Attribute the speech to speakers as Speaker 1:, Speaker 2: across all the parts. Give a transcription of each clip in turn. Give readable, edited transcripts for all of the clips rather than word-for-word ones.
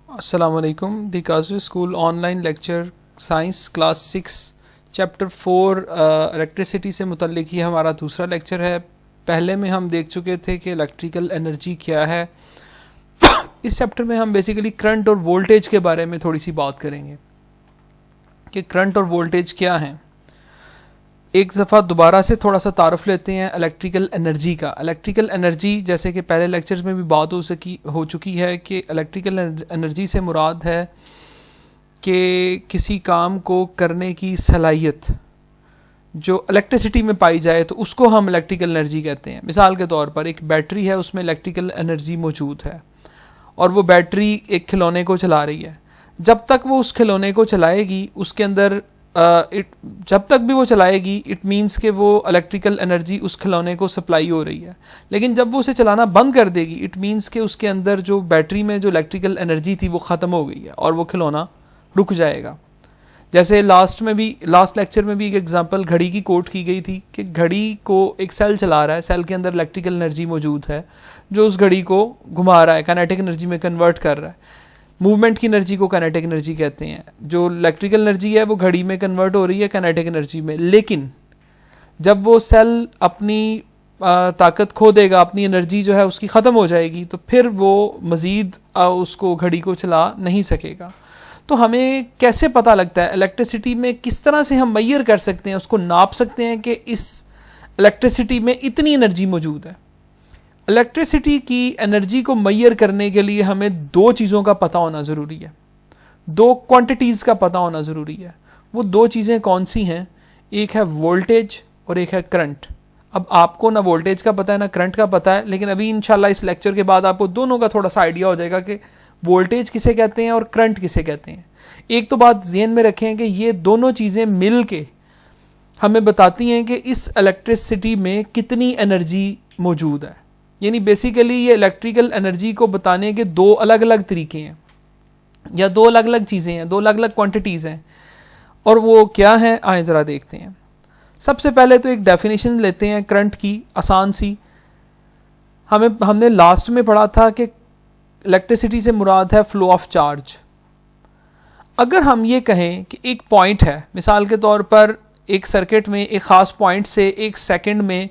Speaker 1: अस्सलामुअलैकुम। The Qazvi school online lecture science class 6 chapter 4 electricity से मुतल्लिक ही हमारा दूसरा लेक्चर है। पहले में हम देख चुके थे कि इलेक्ट्रिकल एनर्जी क्या है। इस चैप्टर में हम बेसिकली करंट और वोल्टेज के बारे में थोड़ी सी बात करेंगे कि करंट और वोल्टेज क्या हैं। एक दफ़ा दोबारा से थोड़ा सा तारुफ लेते हैं इलेक्ट्रिकल एनर्जी का। इलेक्ट्रिकल एनर्जी जैसे कि पहले लेक्चर्स में भी बात हो चुकी है कि इलेक्ट्रिकल एनर्जी से मुराद है कि किसी काम को करने की सलाहियत जो इलेक्ट्रिसिटी में पाई जाए तो उसको हम इलेक्ट्रिकल एनर्जी कहते हैं। मिसाल के तौर पर एक बैटरी है, उसमें इलेक्ट्रिकल एनर्जी मौजूद है और वो बैटरी एक खिलौने को चला रही है। जब तक वो उस खिलौने को चलाएगी उसके अंदर जब तक भी वो चलाएगी इट मीन्स कि वो इलेक्ट्रिकल एनर्जी उस खिलौने को सप्लाई हो रही है। लेकिन जब वो उसे चलाना बंद कर देगी इट मीन्स कि उसके अंदर जो बैटरी में जो इलेक्ट्रिकल एनर्जी थी वो ख़त्म हो गई है और वो खिलौना रुक जाएगा। जैसे लास्ट लेक्चर में भी एक एग्जांपल घड़ी की कोट की गई थी कि घड़ी को एक सेल चला रहा है, सेल के अंदर इलेक्ट्रिकल एनर्जी मौजूद है जो उस घड़ी को घुमा रहा है, काइनेटिक एनर्जी में कन्वर्ट कर रहा है। मूवमेंट की एनर्जी को काइनेटिक एनर्जी कहते हैं। जो इलेक्ट्रिकल एनर्जी है वो घड़ी में कन्वर्ट हो रही है काइनेटिक एनर्जी में। लेकिन जब वो सेल अपनी ताकत खो देगा, अपनी एनर्जी जो है उसकी ख़त्म हो जाएगी, तो फिर वो मज़ीद उसको घड़ी को चला नहीं सकेगा। तो हमें कैसे पता लगता है इलेक्ट्रिसिटी में, किस तरह से हम मेजर कर सकते हैं, उसको नाप सकते हैं कि इस इलेक्ट्रिसिटी में इतनी एनर्जी मौजूद है। इलेक्ट्रिसिटी की एनर्जी को मेजर करने के लिए हमें दो चीज़ों का पता होना ज़रूरी है, दो क्वांटिटीज़ का पता होना ज़रूरी है। वो दो चीज़ें कौन सी हैं? एक है वोल्टेज और एक है करंट। अब आपको ना वोल्टेज का पता है ना करंट का पता है, लेकिन अभी इंशाल्लाह इस लेक्चर के बाद आपको दोनों का थोड़ा सा आइडिया हो जाएगा कि वोल्टेज किसे कहते हैं और करंट किसे कहते हैं। एक तो बात ज़हन में रखें कि ये दोनों चीज़ें मिल के हमें बताती हैं कि इस इलेक्ट्रिसिटी में कितनी एनर्जी मौजूद है। यानी बेसिकली ये इलेक्ट्रिकल एनर्जी को बताने के दो अलग अलग तरीके हैं या दो अलग अलग चीज़ें हैं, दो अलग अलग क्वांटिटीज़ हैं। और वो क्या हैं, आए ज़रा देखते हैं। सबसे पहले तो एक डेफिनेशन लेते हैं करंट की, आसान सी। हमने लास्ट में पढ़ा था कि इलेक्ट्रिसिटी से मुराद है फ्लो ऑफ चार्ज। अगर हम ये कहें कि एक पॉइंट है, मिसाल के तौर पर एक सर्किट में एक ख़ास पॉइंट से एक सेकंड में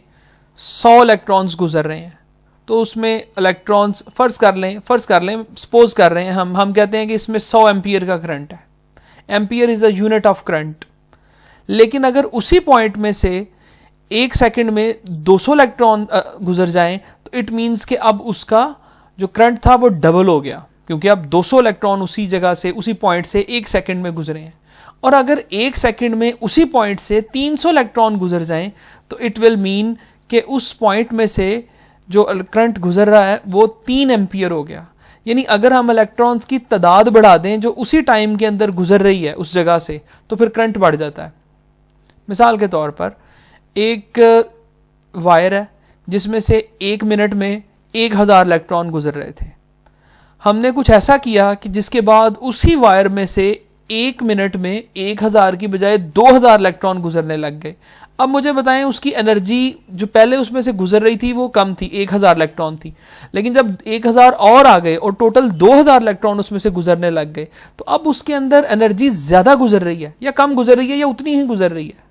Speaker 1: 100 इलेक्ट्रॉन्स गुजर रहे हैं, तो उसमें इलेक्ट्रॉन्स फ़र्ज़ कर लें सपोज कर रहे हैं हम कहते हैं कि इसमें 100 एम्पियर का करंट है। Ampere is a unit of current. लेकिन अगर उसी पॉइंट में से एक सेकंड में 200 इलेक्ट्रॉन गुजर जाएं तो इट मीन्स कि अब उसका जो करंट था वो डबल हो गया, क्योंकि अब 200 इलेक्ट्रॉन उसी जगह से, उसी पॉइंट से एक सेकंड में गुजरे हैं। और अगर एक सेकंड में उसी पॉइंट से 300 इलेक्ट्रॉन गुजर जाएं तो इट विल मीन कि उस पॉइंट में से जो करंट गुजर रहा है वो 3 एम्पियर हो गया। यानी अगर हम इलेक्ट्रॉन्स की तादाद बढ़ा दें जो उसी टाइम के अंदर गुजर रही है उस जगह से, तो फिर करंट बढ़ जाता है। मिसाल के तौर पर एक वायर है जिसमें से 1 मिनट में 1000 इलेक्ट्रॉन गुजर रहे थे। हमने कुछ ऐसा किया कि जिसके बाद उसी वायर में से 1 मिनट में 1000 की बजाय 2000 इलेक्ट्रॉन गुजरने लग गए। अब मुझे बताएं, उसकी एनर्जी जो पहले उसमें से गुजर रही थी वो कम थी, 1000 इलेक्ट्रॉन थी। लेकिन जब 1000 और आ गए और टोटल 2000 इलेक्ट्रॉन उसमें से गुजरने लग गए, तो अब उसके अंदर एनर्जी ज़्यादा गुजर रही है या कम गुजर रही है या उतनी ही गुजर रही है?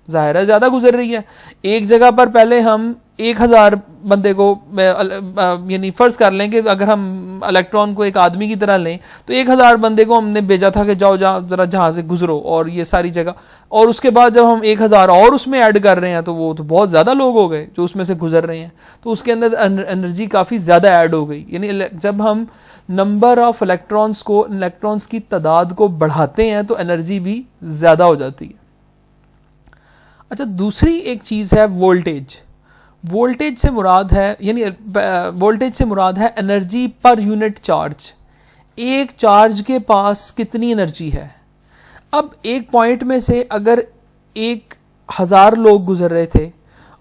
Speaker 1: ज़ाहिर है ज़्यादा गुजर रही है। एक जगह पर पहले हम 1000 बंदे को, यानी फ़र्ज़ कर लें कि अगर हम इलेक्ट्रॉन को एक आदमी की तरह लें तो 1000 बंदे को हमने भेजा था कि जाओ ज़रा जहाँ से गुजरो और ये सारी जगह। और उसके बाद जब हम 1000 और उसमें ऐड कर रहे हैं तो वो तो बहुत ज़्यादा लोग हो गए जो उसमें से गुजर रहे हैं, तो उसके अंदर एनर्जी काफ़ी ज़्यादा ऐड हो गई। यानी जब हम नंबर ऑफ़ इलेक्ट्रॉन्स की तादाद को बढ़ाते हैं तो एनर्जी भी ज़्यादा हो जाती है। अच्छा, दूसरी एक चीज़ है वोल्टेज। वोल्टेज से मुराद है एनर्जी पर यूनिट चार्ज। एक चार्ज के पास कितनी एनर्जी है। अब एक पॉइंट में से अगर 1000 लोग गुजर रहे थे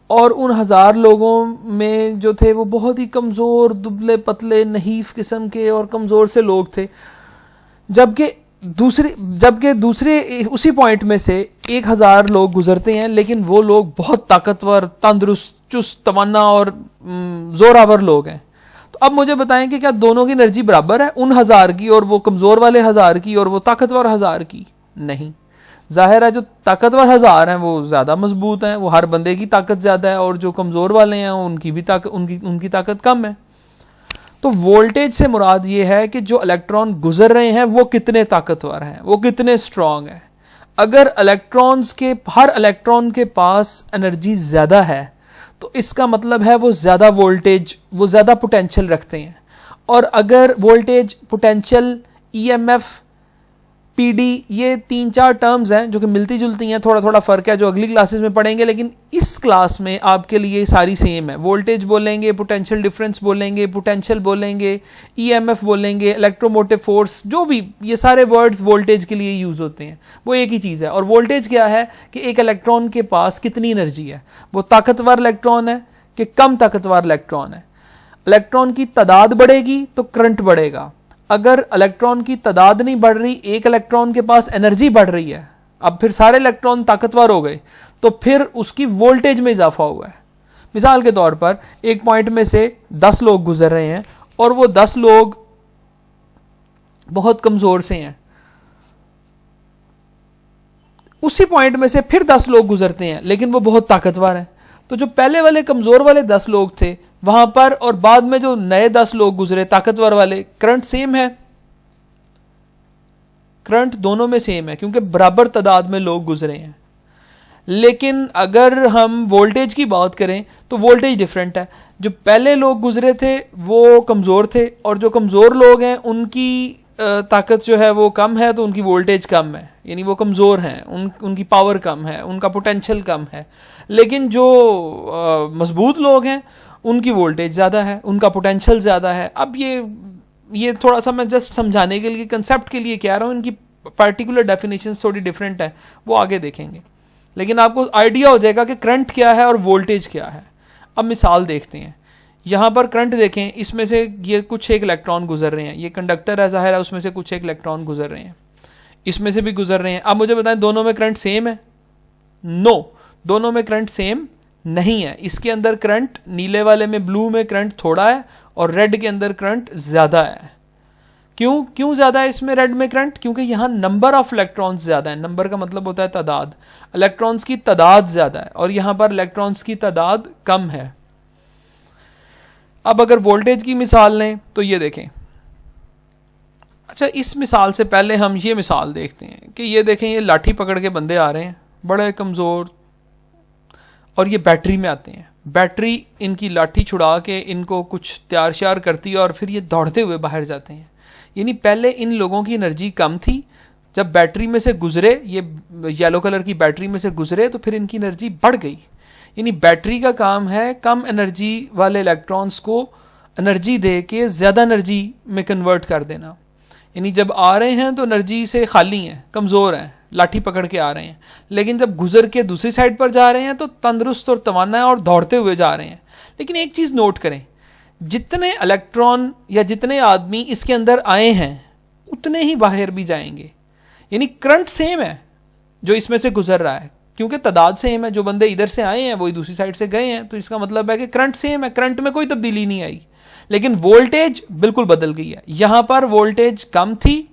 Speaker 1: और उन 1000 लोगों में जो थे वो बहुत ही कमज़ोर, दुबले पतले, नहीफ किस्म के और कमज़ोर से लोग थे, जबकि दूसरे उसी पॉइंट में से 1000 लोग गुजरते हैं, लेकिन वो लोग बहुत ताकतवर, तंदुरुस्त, चुस्त, तमन्ना और जोरावर लोग हैं। तो अब मुझे बताएं कि क्या दोनों की एनर्जी बराबर है, उन 1000 की और वो कमजोर वाले 1000 की और वो ताकतवर 1000 की? नहीं। जाहिर है जो ताकतवर 1000 हैं वो ज्यादा मजबूत हैं, वो हर बंदे की ताकत ज्यादा है, और जो कमजोर वाले हैं उनकी भी ताकत उनकी ताकत कम है। तो वोल्टेज से मुराद ये है कि जो इलेक्ट्रॉन गुजर रहे हैं वो कितने ताकतवर हैं, वो कितने स्ट्रांग हैं। अगर हर इलेक्ट्रॉन के पास एनर्जी ज्यादा है तो इसका मतलब है वो ज्यादा वोल्टेज, वो ज्यादा पोटेंशियल रखते हैं। और अगर वोल्टेज, पोटेंशियल, ईएमएफ, पीडी, ये 3-4 टर्म्स हैं जो कि मिलती जुलती हैं, थोड़ा थोड़ा फर्क है जो अगली क्लासेस में पढ़ेंगे, लेकिन इस क्लास में आपके लिए सारी सेम है। वोल्टेज बोलेंगे, पोटेंशियल डिफरेंस बोलेंगे, पोटेंशियल बोलेंगे, ईएमएफ बोलेंगे, इलेक्ट्रोमोटिव फोर्स, जो भी ये सारे वर्ड्स वोल्टेज के लिए यूज होते हैं वो एक ही चीज़ है। और वोल्टेज क्या है कि एक इलेक्ट्रॉन के पास कितनी एनर्जी है, वो ताकतवर इलेक्ट्रॉन है कि कम ताकतवर इलेक्ट्रॉन है। इलेक्ट्रॉन की तादाद बढ़ेगी तो करंट बढ़ेगा। अगर इलेक्ट्रॉन की तादाद नहीं बढ़ रही, एक इलेक्ट्रॉन के पास एनर्जी बढ़ रही है, अब फिर सारे इलेक्ट्रॉन ताकतवर हो गए, तो फिर उसकी वोल्टेज में इजाफा हुआ है। मिसाल के तौर पर एक पॉइंट में से 10 लोग गुजर रहे हैं और वो 10 लोग बहुत कमजोर से हैं, उसी पॉइंट में से फिर 10 लोग गुजरते हैं लेकिन वो बहुत ताकतवर हैं। तो जो पहले वाले कमजोर वाले 10 लोग थे वहां पर और बाद में जो नए 10 लोग गुजरे ताकतवर वाले, करंट सेम है, करंट दोनों में सेम है क्योंकि बराबर तादाद में लोग गुजरे हैं। लेकिन अगर हम वोल्टेज की बात करें तो वोल्टेज डिफरेंट है। जो पहले लोग गुजरे थे वो कमजोर थे और जो कमजोर लोग हैं उनकी ताकत जो है वो कम है, तो उनकी वोल्टेज कम है, यानी वो कमजोर हैं, उनकी पावर कम है, उनका पोटेंशियल कम है। लेकिन जो मजबूत लोग हैं उनकी वोल्टेज ज़्यादा है, उनका पोटेंशियल ज़्यादा है। अब ये थोड़ा सा मैं जस्ट समझाने के लिए, कंसेप्ट के लिए कह रहा हूँ, इनकी पर्टिकुलर डेफिनेशन थोड़ी डिफरेंट है, वो आगे देखेंगे, लेकिन आपको आइडिया हो जाएगा कि करंट क्या है और वोल्टेज क्या है। अब मिसाल देखते हैं। यहाँ पर करंट देखें, इसमें से ये कुछ एक इलेक्ट्रॉन गुजर रहे हैं, ये कंडक्टर है, ज़ाहिर है उसमें से कुछ एक इलेक्ट्रॉन गुजर रहे हैं, इसमें से भी गुजर रहे हैं। अब मुझे बताएं दोनों में करंट सेम है? नो, दोनों में करंट सेम नहीं है। इसके अंदर करंट, नीले वाले में, ब्लू में करंट थोड़ा है और रेड के अंदर करंट ज़्यादा है। क्यों ज़्यादा है इसमें रेड में करंट? क्योंकि यहाँ नंबर ऑफ इलेक्ट्रॉन्स ज़्यादा है। नंबर का मतलब होता है तादाद, इलेक्ट्रॉन्स की तादाद ज़्यादा है और यहाँ पर इलेक्ट्रॉन्स की तादाद कम है। अब अगर वोल्टेज की मिसाल लें तो ये देखें। अच्छा, इस मिसाल से पहले हम ये मिसाल देखते हैं कि ये देखें, ये लाठी पकड़ के बंदे आ रहे हैं, बड़े कमज़ोर, और ये बैटरी में आते हैं। बैटरी इनकी लाठी छुड़ा के इनको कुछ तैयार श्यार करती है और फिर ये दौड़ते हुए बाहर जाते हैं। यानी पहले इन लोगों की एनर्जी कम थी, जब बैटरी में से गुजरे, ये येलो कलर की बैटरी में से गुजरे, तो फिर इनकी एनर्जी बढ़ गई। यानी बैटरी का काम है कम एनर्जी वाले इलेक्ट्रॉन्स को एनर्जी दे के ज़्यादा एनर्जी में कन्वर्ट कर देना। यानी जब आ रहे हैं तो एनर्जी से खाली हैं, कमज़ोर हैं, लाठी पकड़ के आ रहे हैं, लेकिन जब गुजर के दूसरी साइड पर जा रहे हैं तो तंदुरुस्त और तवाना और दौड़ते हुए जा रहे हैं। लेकिन एक चीज़ नोट करें, जितने इलेक्ट्रॉन या जितने आदमी इसके अंदर आए हैं उतने ही बाहर भी जाएंगे। यानी करंट सेम है जो इसमें से गुजर रहा है, क्योंकि तादाद सेम है। जो बंदे इधर से आए हैं वही दूसरी साइड से गए हैं, तो इसका मतलब है कि करंट सेम है, करंट में कोई तब्दीली नहीं आई। लेकिन वोल्टेज बिल्कुल बदल गई है। यहां पर वोल्टेज कम थी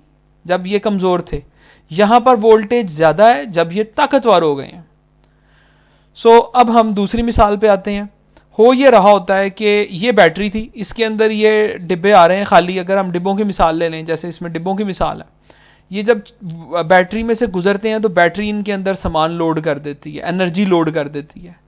Speaker 1: जब ये कमजोर थे, यहां पर वोल्टेज ज्यादा है जब ये ताकतवर हो गए हैं। सो अब हम दूसरी मिसाल पे आते हैं। हो ये रहा होता है कि ये बैटरी थी, इसके अंदर ये डिब्बे आ रहे हैं खाली। अगर हम डिब्बों की मिसाल ले लें, जैसे इसमें डिब्बों की मिसाल है, ये जब बैटरी में से गुजरते हैं तो बैटरी इनके अंदर सामान लोड कर देती है, एनर्जी लोड कर देती है।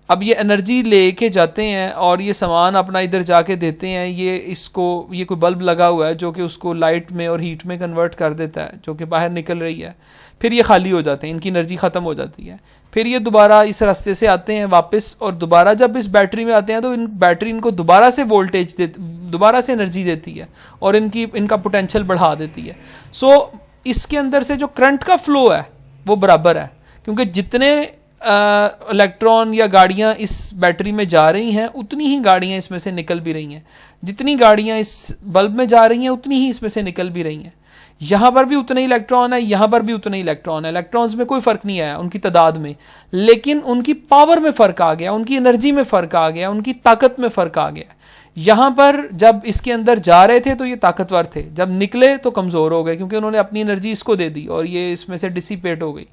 Speaker 1: अब ये एनर्जी लेके जाते हैं और ये सामान अपना इधर जाके देते हैं। ये कोई बल्ब लगा हुआ है जो कि उसको लाइट में और हीट में कन्वर्ट कर देता है, जो कि बाहर निकल रही है। फिर ये खाली हो जाते हैं, इनकी एनर्जी ख़त्म हो जाती है। फिर ये दोबारा इस रास्ते से आते हैं वापस, और दोबारा जब इस बैटरी में आते हैं तो बैटरी इनको दोबारा से वोल्टेज दोबारा से एनर्जी देती है और इनका पोटेंशियल बढ़ा देती है। सो इसके अंदर से जो करंट का फ्लो है वो बराबर है, क्योंकि जितने इलेक्ट्रॉन या गाड़ियां इस बैटरी में जा रही हैं उतनी ही गाड़ियां इसमें से निकल भी रही हैं। जितनी गाड़ियां इस बल्ब में जा रही हैं उतनी ही इसमें से निकल भी रही हैं। यहां पर भी उतने इलेक्ट्रॉन है, यहां पर भी उतने इलेक्ट्रॉन है। इलेक्ट्रॉन्स में कोई फर्क नहीं आया उनकी तादाद में, लेकिन उनकी पावर में फर्क आ गया, उनकी एनर्जी में फर्क आ गया, उनकी ताकत में फर्क आ गया। यहाँ पर जब इसके अंदर जा रहे थे तो ये ताकतवर थे, जब निकले तो कमज़ोर हो गए क्योंकि उन्होंने अपनी एनर्जी इसको दे दी और ये इसमें से डिसिपेट हो गई।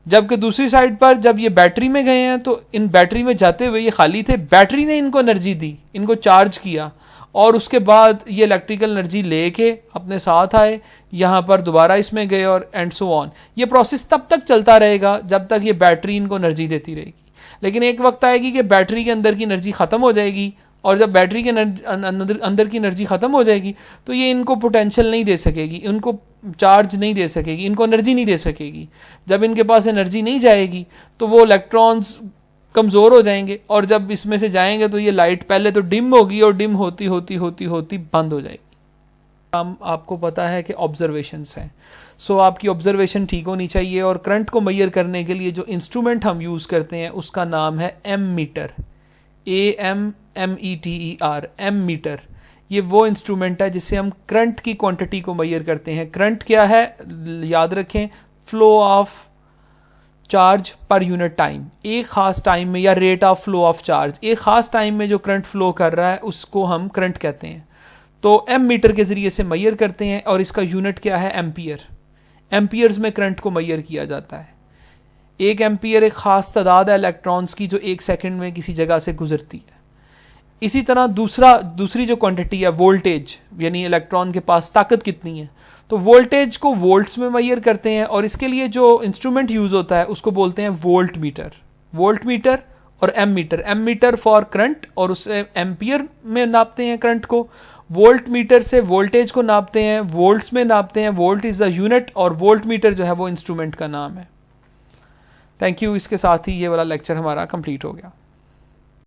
Speaker 1: जबकि दूसरी साइड पर जब ये बैटरी में गए हैं तो इन बैटरी में जाते हुए ये खाली थे, बैटरी ने इनको एनर्जी दी, इनको चार्ज किया और उसके बाद ये इलेक्ट्रिकल एनर्जी लेके अपने साथ आए, यहाँ पर दोबारा इसमें गए और एंड सो ऑन। ये प्रोसेस तब तक चलता रहेगा जब तक ये बैटरी इनको एनर्जी देती रहेगी। लेकिन एक वक्त आएगी कि बैटरी के अंदर की एनर्जी ख़त्म हो जाएगी और जब बैटरी के अंदर की एनर्जी ख़त्म हो जाएगी तो ये इनको पोटेंशियल नहीं दे सकेगी, इनको चार्ज नहीं दे सकेगी, इनको एनर्जी नहीं दे सकेगी। जब इनके पास एनर्जी नहीं जाएगी तो वो इलेक्ट्रॉन्स कमज़ोर हो जाएंगे और जब इसमें से जाएंगे तो ये लाइट पहले तो डिम होगी और डिम होती होती होती होती बंद हो जाएगी। हम आपको पता है कि ऑब्जर्वेशंस हैं, सो आपकी ऑब्जर्वेशन ठीक होनी चाहिए और करंट को मेजर करने के लिए जो इंस्ट्रूमेंट हम यूज़ करते हैं उसका नाम है ammeter, AMMETER, ammeter. ये वो इंस्ट्रूमेंट है जिससे हम करंट की क्वांटिटी को मेजर करते हैं। करंट क्या है, याद रखें, flow of charge per unit time, एक ख़ास टाइम में, या rate of flow of charge, एक ख़ास टाइम में जो करंट फ्लो कर रहा है उसको हम करंट कहते हैं। तो एम मीटर के ज़रिए से मेजर करते हैं और इसका यूनिट क्या है, एम्पियर। एम्पियर्स में करंट को मेजर किया जाता है। एक एम्पियर एक ख़ास तादाद है इलेक्ट्रॉन्स की जो एक सेकंड में किसी जगह से गुजरती है। इसी तरह दूसरी जो क्वांटिटी है वोल्टेज, यानी इलेक्ट्रॉन के पास ताकत कितनी है, तो वोल्टेज को वोल्ट्स में मेजर करते हैं और इसके लिए जो इंस्ट्रूमेंट यूज़ होता है उसको बोलते हैं वोल्ट मीटर। वोल्ट मीटर और ammeter, ammeter for current और उससे एम्पियर में नापते हैं करंट को, वोल्ट मीटर से वोल्टेज को नापते हैं, वोल्ट्स में नापते हैं, वोल्ट इज़ द यूनिट और वोल्ट मीटर जो है वो इंस्ट्रूमेंट का नाम है। Thank you. इसके साथ ही ये वाला लेक्चर हमारा कंप्लीट हो गया।